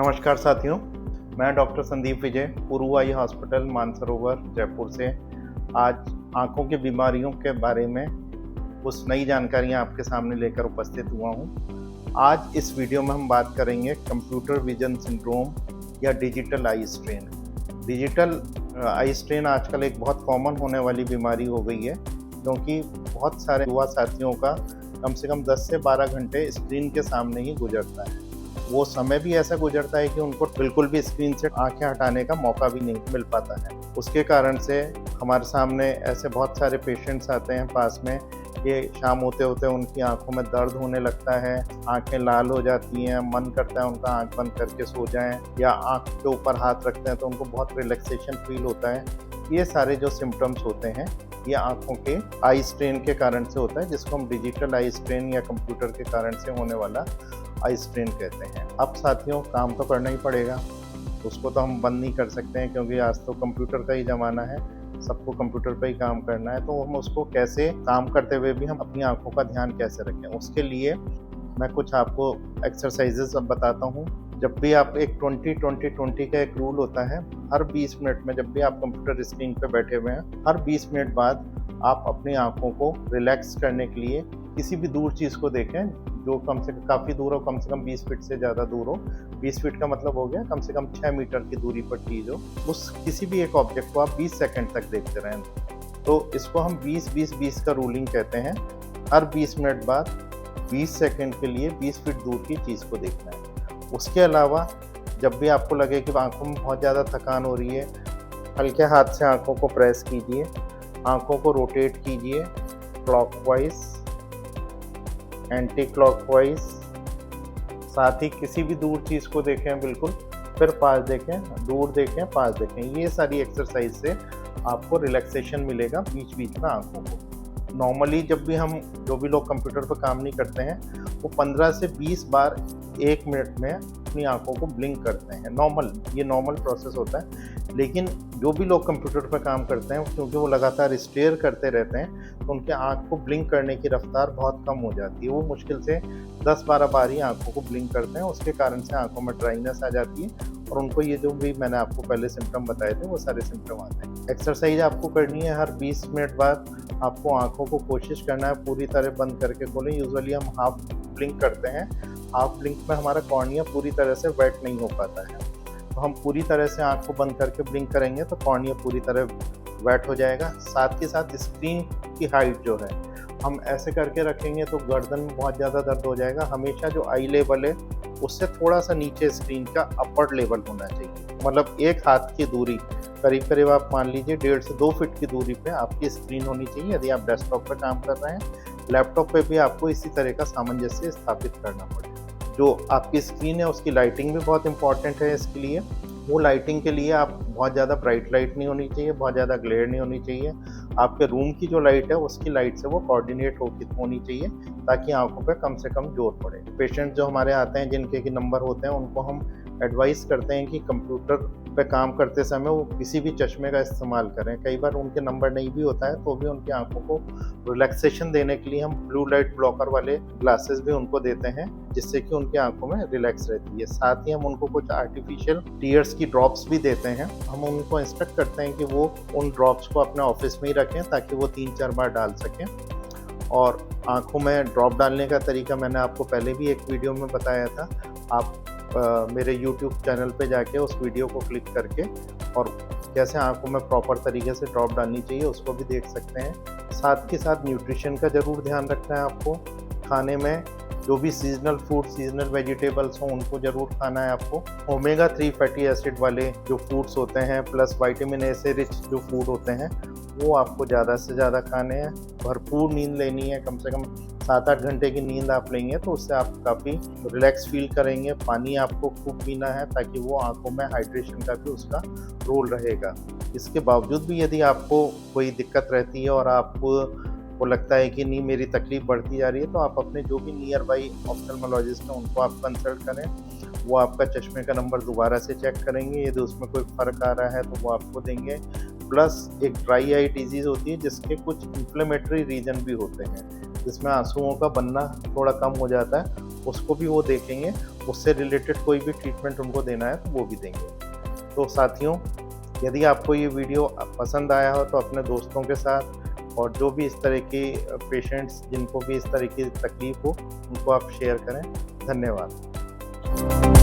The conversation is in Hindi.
नमस्कार साथियों, मैं डॉक्टर संदीप विजय, पुरू आई हॉस्पिटल मानसरोवर जयपुर से आज आँखों की बीमारियों के बारे में कुछ नई जानकारियाँ आपके सामने लेकर उपस्थित हुआ हूँ। आज इस वीडियो में हम बात करेंगे कंप्यूटर विजन सिंड्रोम या digital eye strain. Digital eye strain आजकल एक बहुत कॉमन होने वाली बीमारी हो गई है, क्योंकि बहुत सारे युवा साथियों का कम से कम 10 से 12 घंटे स्क्रीन के सामने ही गुजरता है। वो समय भी ऐसा गुजरता है कि उनको बिल्कुल भी स्क्रीन से आंखें हटाने का मौका भी नहीं मिल पाता है। उसके कारण से हमारे सामने ऐसे बहुत सारे पेशेंट्स आते हैं पास में कि शाम होते होते उनकी आंखों में दर्द होने लगता है, आंखें लाल हो जाती हैं, मन करता है उनका आंख बंद करके सो जाएं, या आंख के ऊपर हाथ रखते हैं तो उनको बहुत रिलैक्सेशन फील होता है। ये सारे जो सिम्टम्स होते हैं ये आंखों के आई स्ट्रेन के कारण से होता है, जिसको हम डिजिटल आई स्ट्रेन या कंप्यूटर के कारण से होने वाला आई स्ट्रेन कहते हैं। अब साथियों, काम तो करना ही पड़ेगा, उसको तो हम बंद नहीं कर सकते हैं, क्योंकि आज तो कंप्यूटर का ही ज़माना है, सबको कंप्यूटर पे ही काम करना है। तो हम उसको कैसे काम करते हुए भी हम अपनी आंखों का ध्यान कैसे रखें, उसके लिए मैं कुछ आपको एक्सरसाइजेस अब बताता हूँ। जब भी आप एक 20-20-20 का एक रूल होता है, हर 20 मिनट में जब भी आप कंप्यूटर स्क्रीन पे बैठे हुए हैं, हर 20 मिनट बाद आप अपनी आंखों को रिलैक्स करने के लिए किसी भी दूर चीज़ को देखें, जो कम से काफ़ी दूर हो, कम से कम 20 फीट से ज़्यादा दूर हो। 20 फीट का मतलब हो गया कम से कम 6 मीटर की दूरी पर चीज़ हो। उस किसी भी एक ऑब्जेक्ट को आप 20 सेकंड तक देखते रहें। तो इसको हम 20-20-20 का रूलिंग कहते हैं। हर 20 मिनट बाद 20 सेकंड के लिए 20 फीट दूर की चीज़ को देखना है। उसके अलावा जब भी आपको लगे कि आंखों में बहुत ज़्यादा थकान हो रही है, हल्के हाथ से आंखों को प्रेस कीजिए, आंखों को रोटेट कीजिए क्लॉकवाइज, एंटी क्लॉकवाइज। साथ ही किसी भी दूर चीज़ को देखें बिल्कुल, फिर पास देखें, दूर देखें, पास देखें। ये सारी एक्सरसाइज से आपको रिलैक्सेशन मिलेगा बीच बीच में आंखों को। नॉर्मली जब भी हम जो भी लोग कंप्यूटर पर काम नहीं करते हैं, वो 15 से 20 बार 1 मिनट में अपनी आंखों को ब्लिंक करते हैं। ये नॉर्मल प्रोसेस होता है। लेकिन जो भी लोग कंप्यूटर पर काम करते हैं, क्योंकि वो लगातार स्टेयर करते रहते हैं, तो उनके आंख को ब्लिंक करने की रफ्तार बहुत कम हो जाती है। वो मुश्किल से 10-12 बार ही आंखों को ब्लिंक करते हैं। उसके कारण से आंखों में ड्राइनेस आ जाती है और उनको ये जो भी मैंने आपको पहले सिम्टम बताए थे वो सारे सिम्टम आते हैं। एक्सरसाइज आपको करनी है, हर 20 मिनट बाद आपको आंखों को कोशिश करना है पूरी तरह बंद करके खोलें। यूजुअली हम हाफ ब्लिंक करते हैं। हाफ ब्लिंक में हमारा कॉर्निया पूरी तरह से वेट नहीं हो पाता है, तो हम पूरी तरह से आंख को बंद करके ब्लिंक करेंगे तो कॉर्निया पूरी तरह वेट हो जाएगा। साथ ही साथ स्क्रीन की हाइट जो है हम ऐसे करके रखेंगे तो गर्दन में बहुत ज़्यादा दर्द हो जाएगा। हमेशा जो आई लेवल है उससे थोड़ा सा नीचे स्क्रीन का अपर लेवल होना चाहिए, मतलब एक हाथ की दूरी, करीब करीब आप मान लीजिए 1.5 से 2 फीट की दूरी पे आपकी स्क्रीन होनी चाहिए। यदि आप डेस्कटॉप पर काम कर रहे हैं, लैपटॉप पे भी आपको इसी तरह का सामंजस्य स्थापित करना पड़ेगा। जो आपकी स्क्रीन है उसकी लाइटिंग भी बहुत इंपॉर्टेंट है इसके लिए। वो लाइटिंग के लिए आप बहुत ज़्यादा ब्राइट लाइट नहीं होनी चाहिए, बहुत ज़्यादा ग्लेयर नहीं होनी चाहिए। आपके रूम की जो लाइट है उसकी लाइट से वो कोऑर्डिनेट होनी चाहिए, ताकि आंखों पे कम से कम जोर पड़े। पेशेंट जो हमारे आते हैं जिनके कि नंबर होते हैं, उनको हम एडवाइस करते हैं कि कंप्यूटर पे काम करते समय वो किसी भी चश्मे का इस्तेमाल करें। कई बार उनके नंबर नहीं भी होता है तो भी उनकी आंखों को रिलैक्सेशन देने के लिए हम ब्लू लाइट ब्लॉकर वाले ग्लासेस भी उनको देते हैं, जिससे कि उनकी आंखों में रिलैक्स रहती है। साथ ही हम उनको कुछ आर्टिफिशियल टीयर्स की ड्रॉप्स भी देते हैं। हम उनको इंस्ट्रक्ट करते हैं कि वो उन ड्रॉप्स को अपने ऑफिस में ही रखें, ताकि वो 3-4 बार डाल सकें। और आंखों में ड्रॉप डालने का तरीका मैंने आपको पहले भी एक वीडियो में बताया था। आप मेरे YouTube चैनल पे जाके उस वीडियो को क्लिक करके और कैसे आंखों में प्रॉपर तरीके से ड्रॉप डालनी चाहिए उसको भी देख सकते हैं। साथ के साथ न्यूट्रिशन का ज़रूर ध्यान रखना है आपको। खाने में जो भी सीजनल फूड, सीजनल वेजिटेबल्स हों उनको ज़रूर खाना है आपको। ओमेगा 3 फैटी एसिड वाले जो फूड्स होते हैं, प्लस विटामिन ए से रिच जो फूड होते हैं, वो आपको ज़्यादा से ज़्यादा खाने हैं। भरपूर नींद लेनी है, कम से कम 7-8 घंटे की नींद आप लेंगे तो उससे आप काफ़ी रिलैक्स फील करेंगे। पानी आपको खूब पीना है, ताकि वो आंखों में हाइड्रेशन का भी उसका रोल रहेगा। इसके बावजूद भी यदि आपको कोई दिक्कत रहती है और आपको लगता है कि नहीं मेरी तकलीफ बढ़ती जा रही है, तो आप अपने जो भी नियर बाई ऑप्थेल्मोलॉजिस्ट हैं उनको आप कंसल्ट करें। वो आपका चश्मे का नंबर दोबारा से चेक करेंगे, यदि उसमें कोई फ़र्क आ रहा है तो वो आपको देंगे। प्लस एक ड्राई आई डिजीज़ होती है जिसके कुछ इन्फ्लेमेटरी रीजन भी होते हैं, जिसमें आंसुओं का बनना थोड़ा कम हो जाता है। उसको भी वो देखेंगे, उससे रिलेटेड कोई भी ट्रीटमेंट उनको देना है तो वो भी देंगे। तो साथियों, यदि आपको ये वीडियो पसंद आया हो तो अपने दोस्तों के साथ, और जो भी इस तरह के पेशेंट्स जिनको भी इस तरह की तकलीफ हो उनको आप शेयर करें। धन्यवाद।